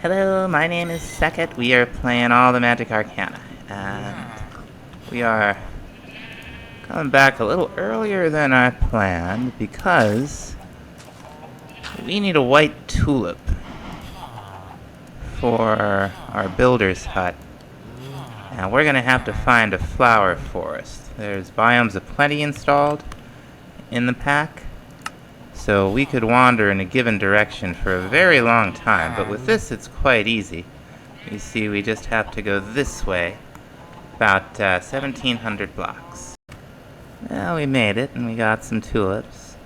Hello, my name is Sekit. We are playing all the Magic Arcana. And we are coming back a little earlier than I planned because we need a white tulip for our builder's hut. And we're going to have to find a flower forest. There's biomes of plenty installed in the pack, so we could wander in a given direction for a very long time, but with this it's quite easy. You see, we just have to go this way, about 1,700 blocks. Well, we made it, and we got some tulips.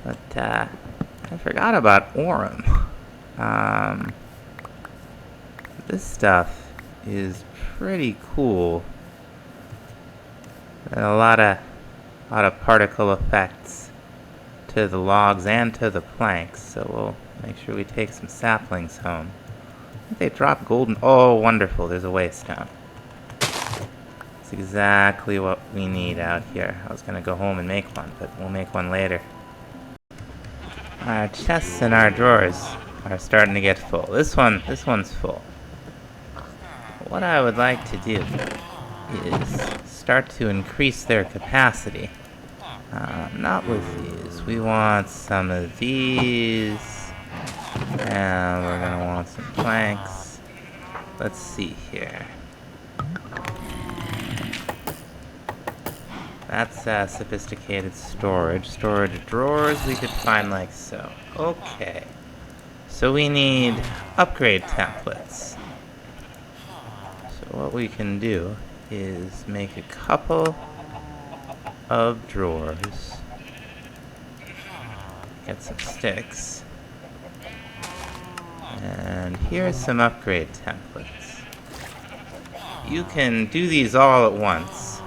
But, I forgot about Aurum. This stuff is pretty cool. And a lot of particle effects to the logs and to the planks, so we'll make sure we take some saplings home. I think they drop golden. Oh, wonderful, there's a waystone. It's exactly what we need out here. I was gonna go home and make one, but we'll make one later. Our chests and our drawers are starting to get full. This one's full. What I would like to do is start to increase their capacity. Not with these. We want some of these. And we're gonna want some planks. Let's see here. That's sophisticated storage. Storage drawers we could find like so. Okay. So we need upgrade templates. So what we can do is make a couple of drawers. Get some sticks. And here's some upgrade templates. You can do these all at once.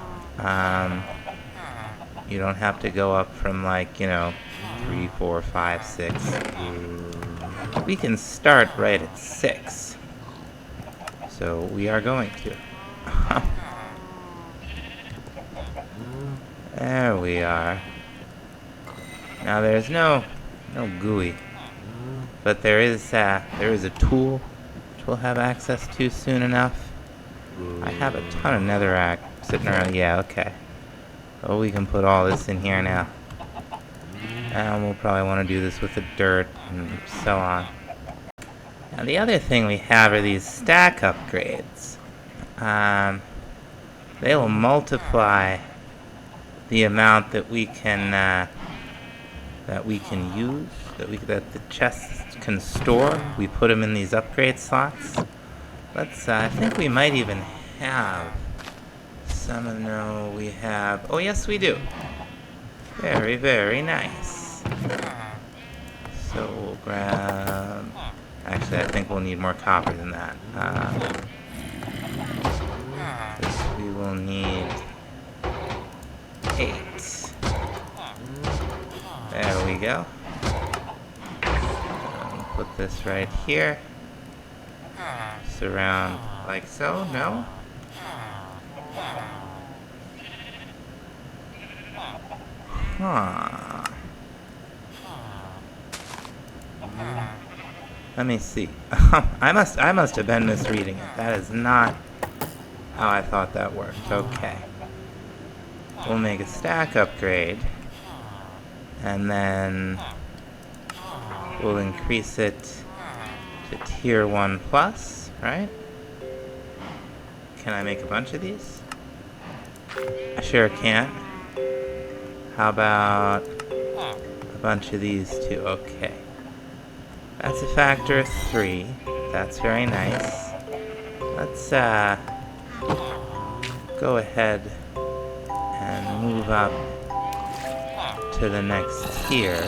You don't have to go up from 3, 4, 5, 6. We can start right at 6. So we are going to. There we are. Now there's no GUI, but there is a tool which we'll have access to soon enough. I have a ton of netherrack sitting around. Yeah, okay. Oh, we can put all this in here now. And we'll probably want to do this with the dirt and so on. Now the other thing we have are these stack upgrades. They will multiply the amount that we can use, that the chests can store. We put them in these upgrade slots. I think we might even have some. No, we have. Oh, yes, we do. Very, very nice. So we'll grab. Actually, I think we'll need more copper than that. We will need 8. There we go. Put this right here. Surround like so. No? Huh. Let me see. I must have been misreading it. That is not how I thought that worked. Okay. We'll make a stack upgrade, and then we'll increase it to tier 1 plus, right? Can I make a bunch of these? I sure can. How about a bunch of these too? Okay. That's a factor of 3. That's very nice. Let's go ahead and move up to the next tier.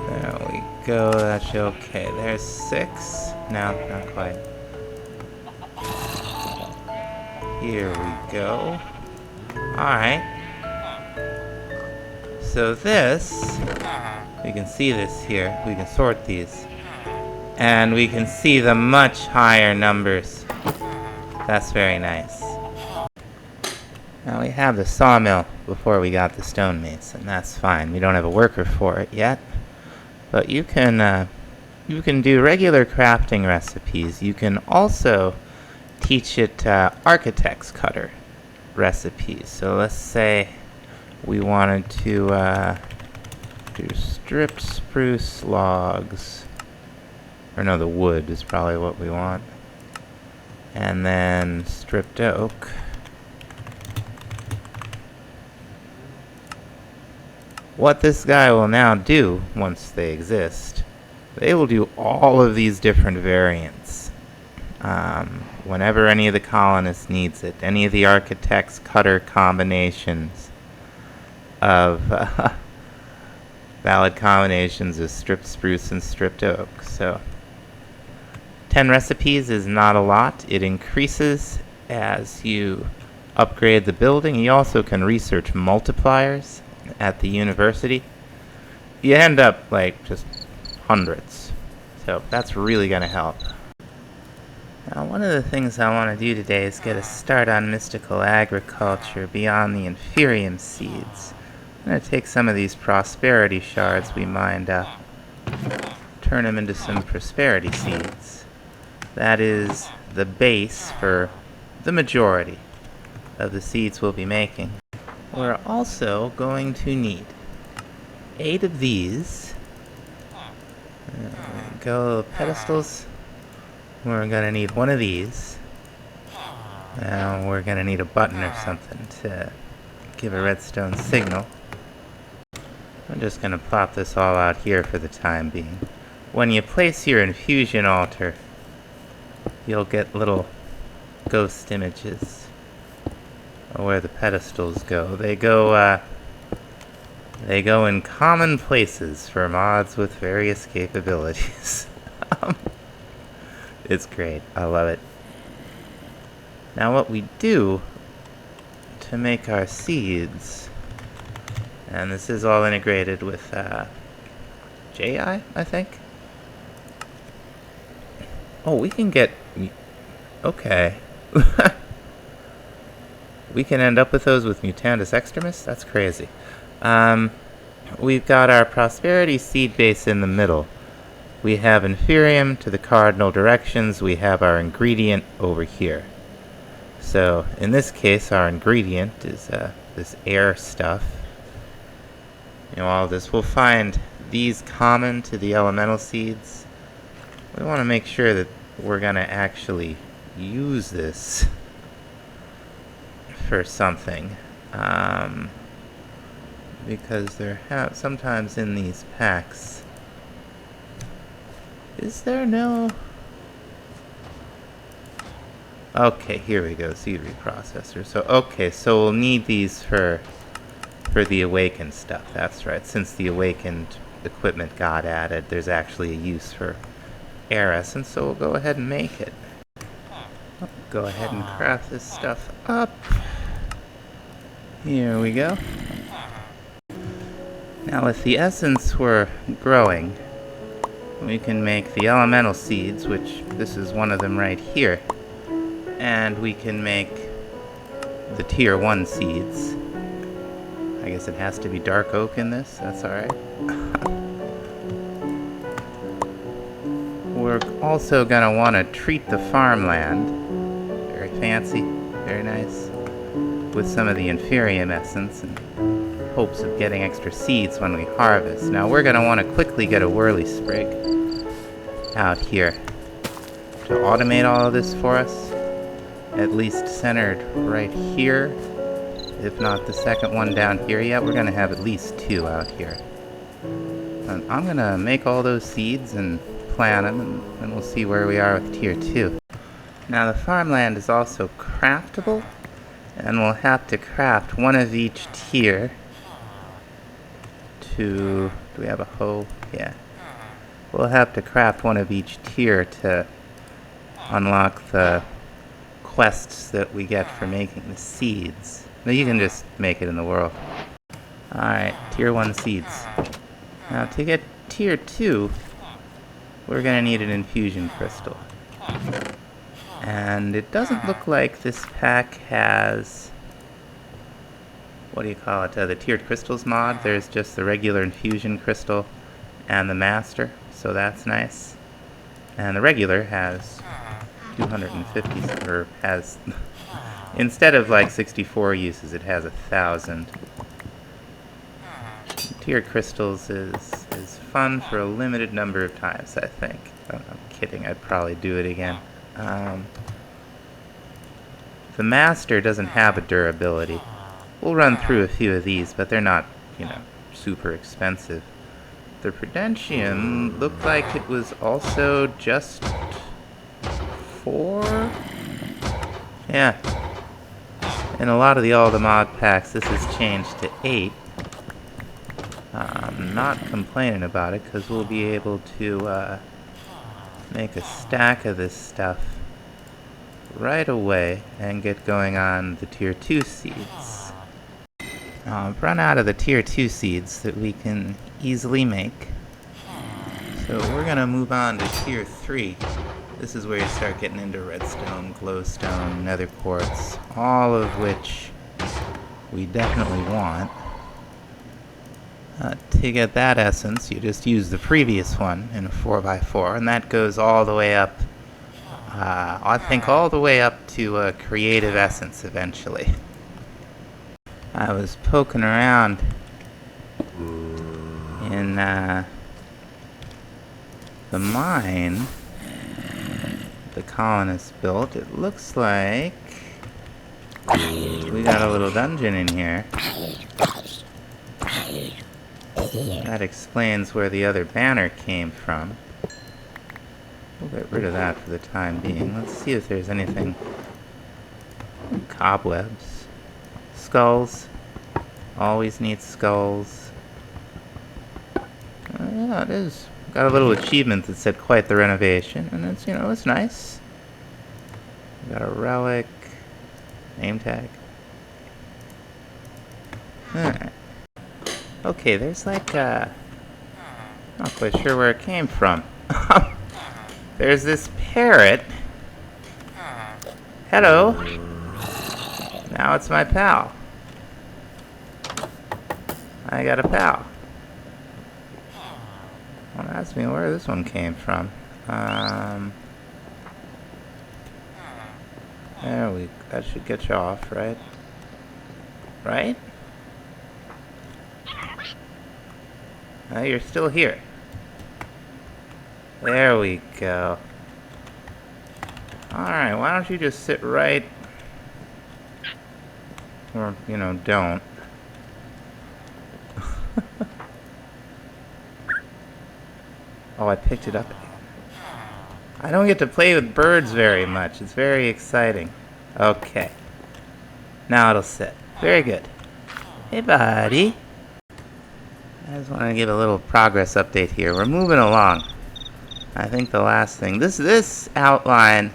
There we go. That's okay. There's 6. No, not quite. Here we go. Alright. So this, we can see this here. We can sort these. And we can see the much higher numbers. That's very nice. Now we have the sawmill before we got the stone mace, and that's fine. We don't have a worker for it yet. But you can do regular crafting recipes. You can also teach it architect's cutter recipes. So let's say we wanted to do stripped spruce logs. Or no, the wood is probably what we want. And then stripped oak. What this guy will now do, once they exist, they will do all of these different variants. Whenever any of the colonists needs it, any of the architect's cutter combinations of valid combinations of stripped spruce and stripped oak. So 10 recipes is not a lot. It increases as you upgrade the building. You also can research multipliers at the university. You end up like just hundreds. So that's really going to help. Now, one of the things I want to do today is get a start on mystical agriculture beyond the inferium seeds. I'm going to take some of these prosperity shards we mined up, turn them into some prosperity seeds. That is the base for the majority of the seeds we'll be making. We're also going to need 8 of these. There we go, pedestals. We're going to need one of these. Now we're going to need a button or something to give a redstone signal. I'm just going to plop this all out here for the time being. When you place your infusion altar, you'll get little ghost images of where the pedestals go. They go in common places for mods with various capabilities. It's great. I love it. Now what we do to make our seeds, and this is all integrated with JI, I think. Oh, we can get... Okay. We can end up with those with Mutandis Extremis? That's crazy. We've got our prosperity seed base in the middle. We have inferium to the cardinal directions. We have our ingredient over here. So, in this case, our ingredient is this air stuff. You know, all this. We'll find these common to the elemental seeds. We want to make sure that we're going to actually use this for something. Because there have sometimes in these packs... Is there no... Okay, here we go, seed reprocessor. So, okay, so we'll need these for the awakened stuff. That's right. Since the awakened equipment got added, there's actually a use for air essence, so we'll go ahead and make it. Go ahead and craft this stuff up. Here we go. Now, with the essence we're growing, we can make the elemental seeds, which this is one of them right here. And we can make the tier 1 seeds. I guess it has to be dark oak in this. That's alright. We're also going to want to treat the farmland. Very fancy. Very nice. With some of the inferium essence in hopes of getting extra seeds when we harvest. Now we're going to want to quickly get a Whirlisprig out here to automate all of this for us. At least centered right here. If not the second one down here yet, we're going to have at least 2 out here. And I'm going to make all those seeds and plant them, and we'll see where we are with tier 2. Now the farmland is also craftable, and we'll have to craft one of each tier to... Do we have a hoe? Yeah. We'll have to craft one of each tier to unlock the quests that we get for making the seeds. Now you can just make it in the world. Alright, tier 1 seeds. Now to get tier 2, we're going to need an infusion crystal. And it doesn't look like this pack has... What do you call it? The tiered crystals mod. There's just the regular infusion crystal and the master, so that's nice. And the regular has 250, or has, instead of like 64 uses, it has 1,000. Tiered crystals is fun for a limited number of times, I think. I'm kidding, I'd probably do it again. The master doesn't have a durability. We'll run through a few of these, but they're not, you know, super expensive. The Prudentium looked like it was also just 4? Yeah. In a lot of the Alda mod packs, this has changed to 8. I'm not complaining about it, because we'll be able to make a stack of this stuff right away and get going on the tier 2 seeds. I've run out of the tier 2 seeds that we can easily make, so we're gonna move on to tier 3. This is where you start getting into redstone, glowstone, nether quartz, all of which we definitely want. To get that essence, you just use the previous one in a 4x4, and that goes all the way up, I think all the way up to creative essence eventually. I was poking around in the mine the colonists built. It looks like we got a little dungeon in here. That explains where the other banner came from. We'll get rid of that for the time being. Let's see if there's anything. Cobwebs. Skulls. Always need skulls. Yeah, it is. Got a little achievement that said quite the renovation, and it's, you know, it's nice. Got a relic. Name tag. Alright. Okay, there's like, not quite sure where it came from. There's this parrot. Hello. Now it's my pal. I got a pal. Don't ask me where this one came from. That should get you off, right? Right? You're still here. There we go. Alright, why don't you just sit right... Or, you know, don't. Oh, I picked it up again. I don't get to play with birds very much. It's very exciting. Okay. Now it'll sit. Very good. Hey, buddy. I just want to give a little progress update here. We're moving along. I think the last thing... This outline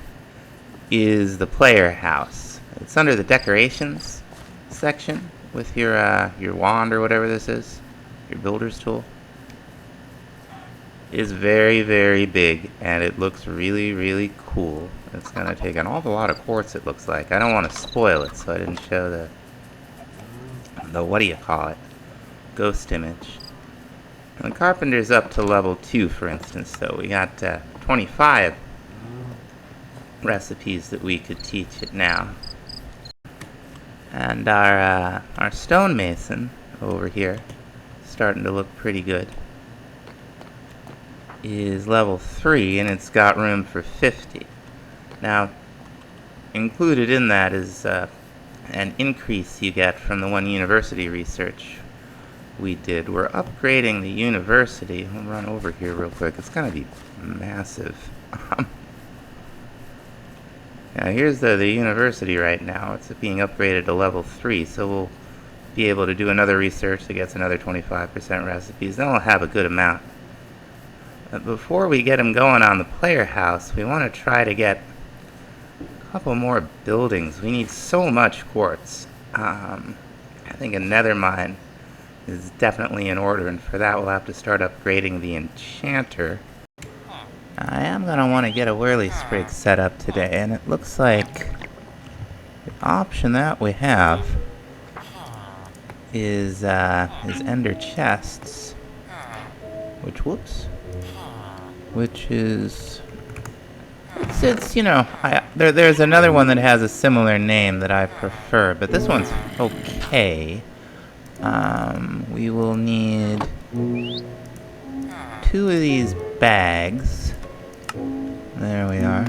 is the player house. It's under the decorations section with your wand or whatever this is. Your builder's tool. Is very, very big, and it looks really, really cool. It's going to take an awful lot of quartz, it looks like. I don't want to spoil it, so I didn't show the what do you call it? Ghost image. And the carpenter's up to level 2, for instance, so we got 25 recipes that we could teach it now. And our stonemason over here, starting to look pretty good, is level 3, and it's got room for 50. Now, included in that is an increase you get from the one university research we did. We're upgrading the university. We'll run over here real quick. It's going to be massive. Now, here's the university right now. It's being upgraded to level 3, so we'll be able to do another research that gets another 25% recipes. Then we'll have a good amount. Before we get them going on the player house, we want to try to get a couple more buildings. We need so much quartz. I think a nether mine is definitely in order, and for that we'll have to start upgrading the enchanter. I am going to want to get a Whirlisprig set up today, and it looks like the option that we have is ender chests. which is, it's you know, there's another one that has a similar name that I prefer, but this one's okay. We will need 2 of these bags. There we are.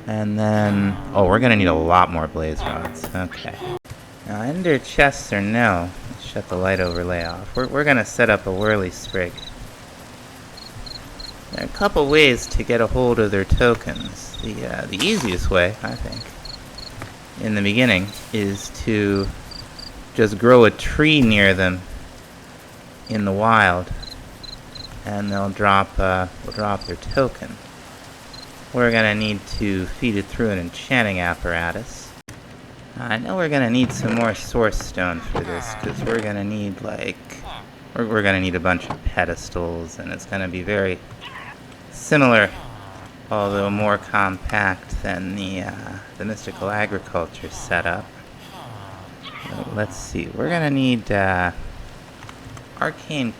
And then, oh, we're gonna need a lot more blaze rods. Okay. Now, ender chests or no, let's shut the light overlay off. We're gonna set up a Whirlisprig. There are a couple ways to get a hold of their tokens. The easiest way, I think, in the beginning, is to just grow a tree near them in the wild, and they'll drop their token. We're gonna need to feed it through an enchanting apparatus. I know we're gonna need some more source stone for this, because we're gonna need we're gonna need a bunch of pedestals, and it's gonna be very similar, although more compact than the mystical agriculture setup. Let's see, we're gonna need arcane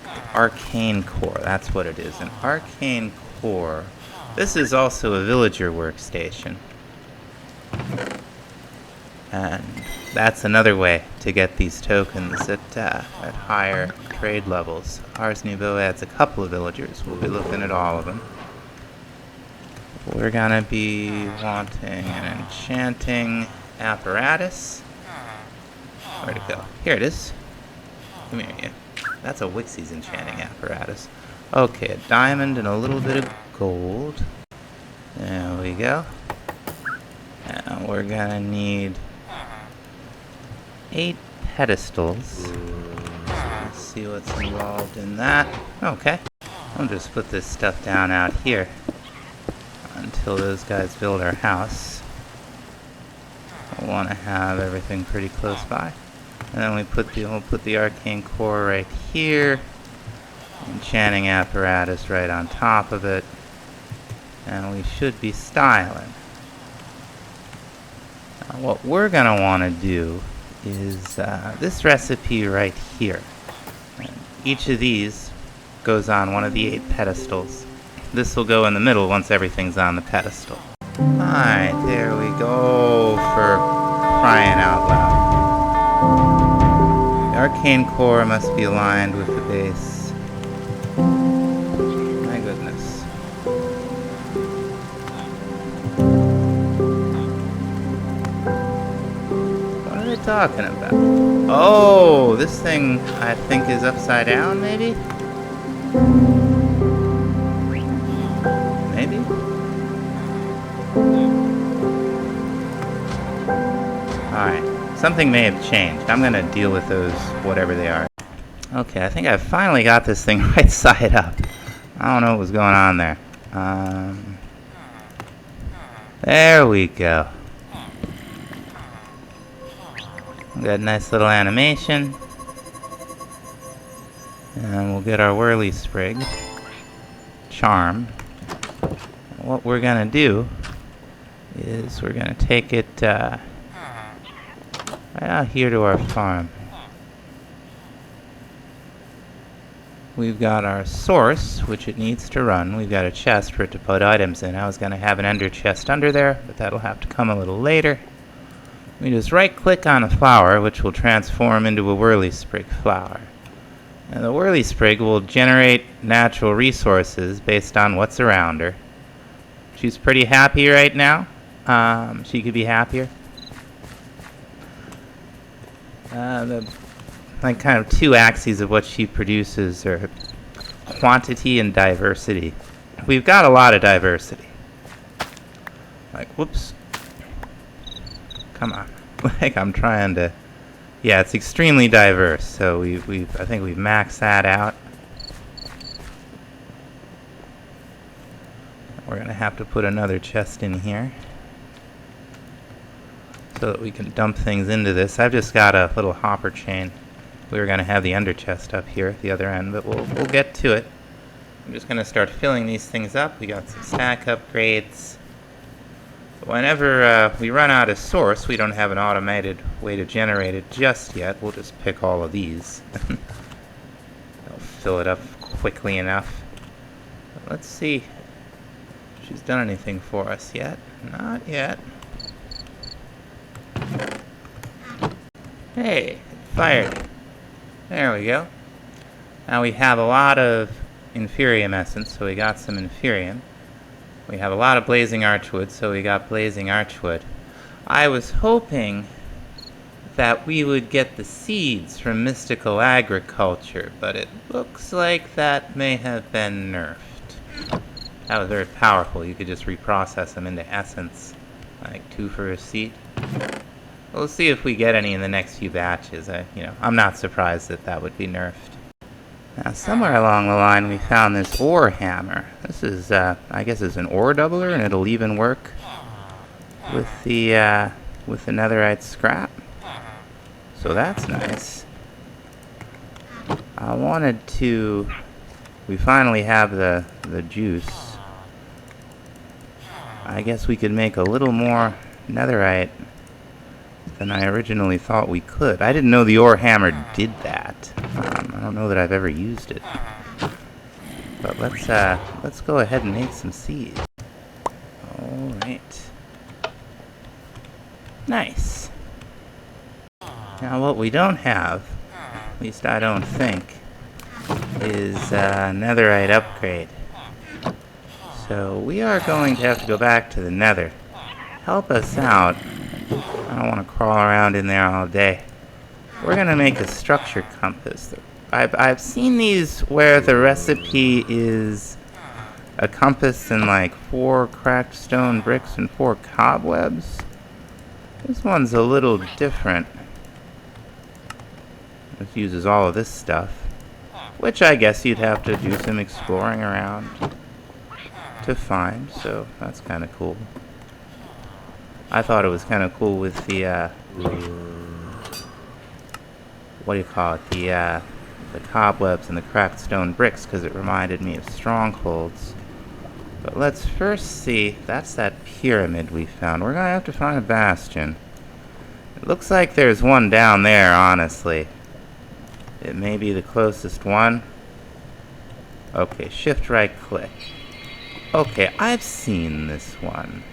core. That's what it is, an arcane core. This is also a villager workstation, and that's another way to get these tokens at higher trade levels. Ars Nouveau adds a couple of villagers. We'll be looking at all of them. We're gonna be wanting an enchanting apparatus. Where'd it go? Here it is. Come here, you. That's a Wixie's enchanting apparatus. Okay, a diamond and a little bit of gold. There we go. And we're gonna need 8 pedestals. Let's see what's involved in that. Okay. I'll just put this stuff down out here until those guys build our house. I want to have everything pretty close by. And then we'll put the arcane core right here. Enchanting apparatus right on top of it. And we should be styling. Now, what we're going to want to do is this recipe right here. And each of these goes on one of the 8 pedestals. This will go in the middle once everything's on the pedestal. Alright, there we go, for crying out loud. The arcane core must be aligned with the base. My goodness. What are they talking about? Oh, this thing I think is upside down, maybe? Maybe? Alright, something may have changed. I'm gonna deal with those, whatever they are. Okay, I think I finally got this thing right side up. I don't know what was going on there. There we go. Got a nice little animation. And we'll get our Whirlisprig charm. What we're gonna do is we're gonna take it right out here to our farm. We've got our source, which it needs to run. We've got a chest for it to put items in. I was gonna have an ender chest under there, but that'll have to come a little later. We just right click on a flower, which will transform into a Whirlisprig flower. And the Whirlisprig will generate natural resources based on what's around her. She's pretty happy right now. She could be happier. The kind of 2 axes of what she produces are quantity and diversity. We've got a lot of diversity. Like, whoops. Come on. Like, I'm trying to... Yeah, it's extremely diverse, so I think we've maxed that out. We're going to have to put another chest in here so that we can dump things into this. I've just got a little hopper chain. We were going to have the under chest up here at the other end, but we'll get to it. I'm just going to start filling these things up. We got some stack upgrades. Whenever we run out of source, we don't have an automated way to generate it just yet. We'll just pick all of these. They'll fill it up quickly enough. But let's see if she's done anything for us yet. Not yet. Hey, it fired. There we go. Now we have a lot of Inferium essence, so we got some Inferium. We have a lot of Blazing Archwood, so we got Blazing Archwood. I was hoping that we would get the seeds from Mystical Agriculture, but it looks like that may have been nerfed. That was very powerful. You could just reprocess them into essence, like 2 for a seed. We'll see if we get any in the next few batches. I'm not surprised that that would be nerfed. Now, somewhere along the line, we found this ore hammer. This is, I guess, it's an ore doubler, and it'll even work with the netherite scrap. So that's nice. I wanted to... We finally have the juice. I guess we could make a little more netherite than I originally thought we could. I didn't know the ore hammer did that. I don't know that I've ever used it. But let's go ahead and make some seeds. Alright. Nice. Now what we don't have, at least I don't think, is netherite upgrade. So we are going to have to go back to the nether. Help us out. I don't want to crawl around in there all day. We're going to make a structure compass. I've seen these where the recipe is a compass and like 4 cracked stone bricks and 4 cobwebs. This one's a little different. It uses all of this stuff, which I guess you'd have to do some exploring around to find, so that's kind of cool. I thought it was kind of cool with the, what do you call it, the cobwebs and the cracked stone bricks, because it reminded me of strongholds. But let's first see, that's that pyramid we found. We're going to have to find a bastion. It looks like there's one down there, honestly. It may be the closest one. Okay, shift right click. Okay, I've seen this one.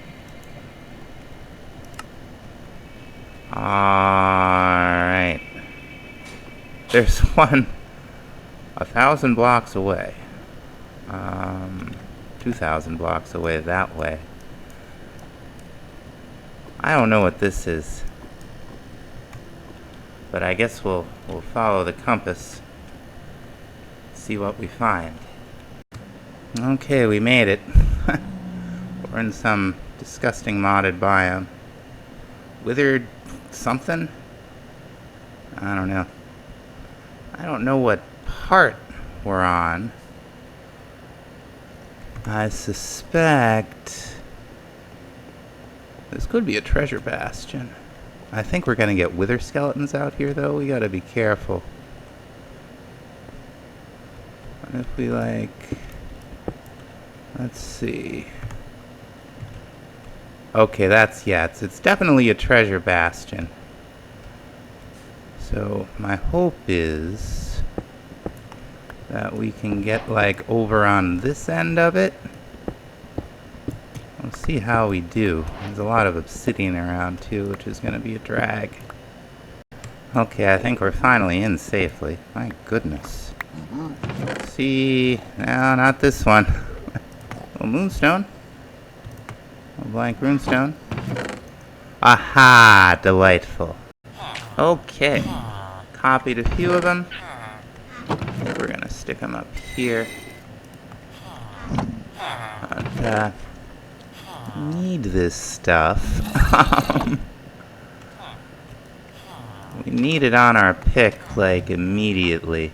Alright. There's one 1,000 blocks away. 2,000 blocks away that way. I don't know what this is, but I guess we'll follow the compass, see what we find. Okay, we made it. We're in some disgusting modded biome. Withered something? I don't know. I don't know what part we're on. I suspect this could be a treasure bastion. I think we're gonna get wither skeletons out here, though. We gotta be careful. What if we, like... Let's see. Okay, it's definitely a treasure bastion. So, my hope is that we can get, like, over on this end of it. We'll see how we do. There's a lot of obsidian around, too, which is going to be a drag. Okay, I think we're finally in safely. My goodness. Let's see... No, not this one. A moonstone. A blank runestone. Aha! Delightful. Okay. Copied a few of them. I think we're gonna stick them up here. But, need this stuff. We need it on our pick, like, immediately.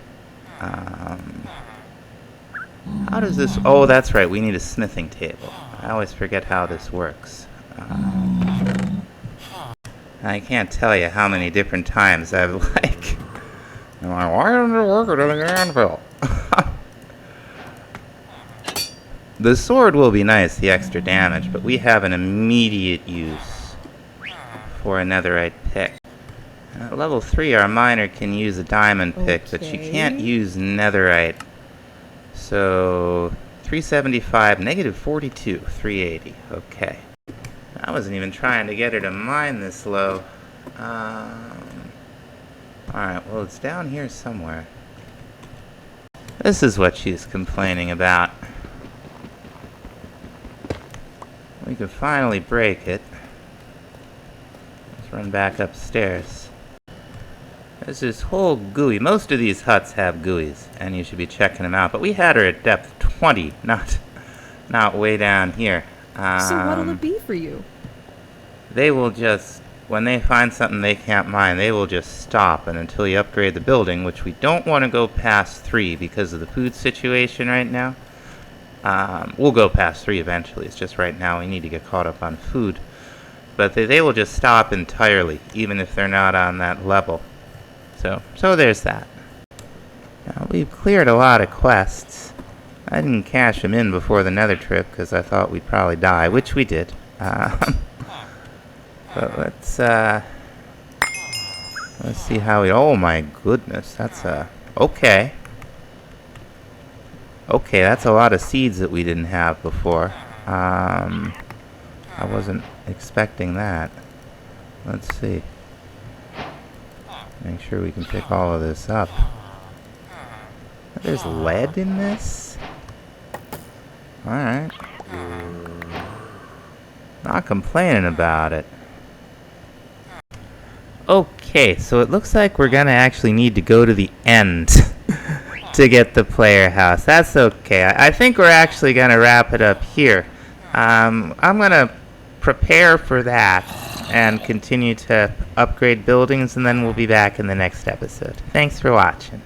How does this... Oh, that's right, we need a smithing table. I always forget how this works. I can't tell you how many different times I've, like... why doesn't it work with an anvil? The sword will be nice, the extra damage, but we have an immediate use for a netherite pick. At level 3, our miner can use a diamond pick, but you can't use netherite So 375, negative 42, 380. Okay. I wasn't even trying to get her to mine this low. Alright, well, it's down here somewhere. This is what she's complaining about. We could finally break it. Let's run back upstairs. There's this whole GUI. Most of these huts have GUIs, and you should be checking them out. But we had her at depth 20, not way down here. So what'll it be for you? They will just, when they find something they can't mine, they will just stop. And until you upgrade the building, which we don't want to go past 3 because of the food situation right now. We'll go past 3 eventually. It's just right now we need to get caught up on food. But they will just stop entirely, even if they're not on that level. So there's that. Now, we've cleared a lot of quests. I didn't cash them in before the nether trip because I thought we'd probably die, which we did. But let's see how we... Oh my goodness, that's okay. Okay, that's a lot of seeds that we didn't have before. I wasn't expecting that. Let's see. Make sure we can pick all of this up. There's lead in this? Alright. Not complaining about it. Okay, so it looks like we're gonna actually need to go to the end to get the player house. That's okay. I think we're actually gonna wrap it up here. I'm gonna prepare for that and continue to upgrade buildings, and then we'll be back in the next episode. Thanks for watching.